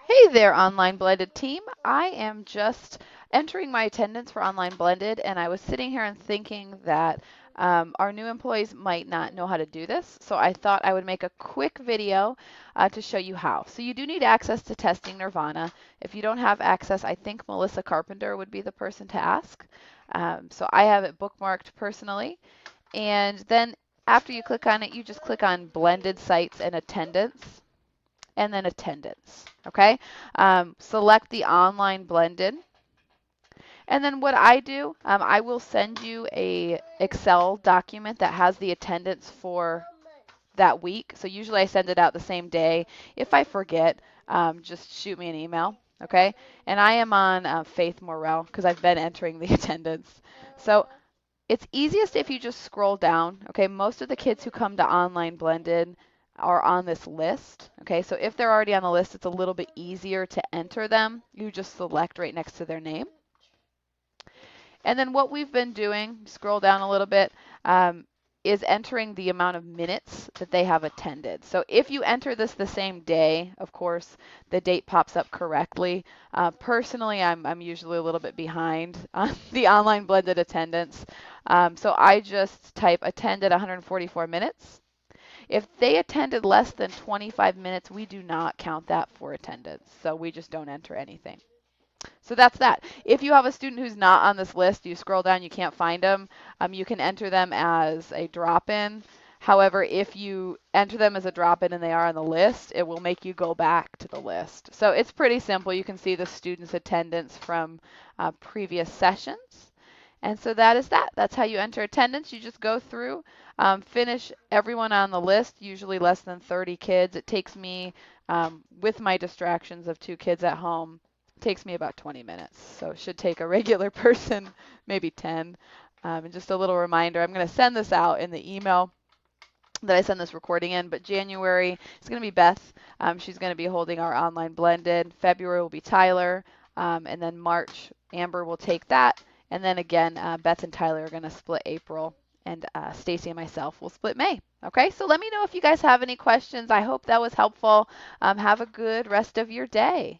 Hey there, Online Blended team. I am just entering my attendance for Online Blended, and I was sitting here and thinking that our new employees might not know how to do this, so I thought I would make a quick video to show you how. So you do need access to Testing Nirvana. If you don't have access, I think Melissa Carpenter would be the person to ask. So I have it bookmarked personally, and then after you click on it, you just click on Blended Sites and Attendance and then attendance. Okay, select the online blended. And then what I do, I will send you a Excel document that has the attendance for that week. So usually I send it out the same day. If I forget, just shoot me an email. Okay, and I am on Faith Morrell because I've been entering the attendance. So it's easiest if you just scroll down. Okay, most of the kids who come to online blended are on this list. Okay, so if they're already on the list, it's a little bit easier to enter them. You just select right next to their name. And then what we've been doing, scroll down a little bit, is entering the amount of minutes that they have attended. So if you enter this the same day, of course, the date pops up correctly. Personally, I'm usually a little bit behind on the online blended attendance. So I just type attended 144 minutes. If they attended less than 25 minutes, we do not count that for attendance. So we just don't enter anything. So that's that. If you have a student who's not on this list, you scroll down, you can't find them, you can enter them as a drop-in. However, if you enter them as a drop-in and they are on the list, it will make you go back to the list. So it's pretty simple. You can see the student's attendance from previous sessions. And so that is that. That's how you enter attendance. You just go through, finish everyone on the list, usually less than 30 kids. It takes me, with my distractions of 2 kids at home, takes me about 20 minutes. So it should take a regular person maybe 10. And just a little reminder, I'm going to send this out in the email that I send this recording in, but January is going to be Beth. She's going to be holding our online blended. February will be Tyler. And then March, Amber will take that. And then again, Beth and Tyler are going to split April, and Stacy and myself will split May. Okay, so let me know if you guys have any questions. I hope that was helpful. Have a good rest of your day.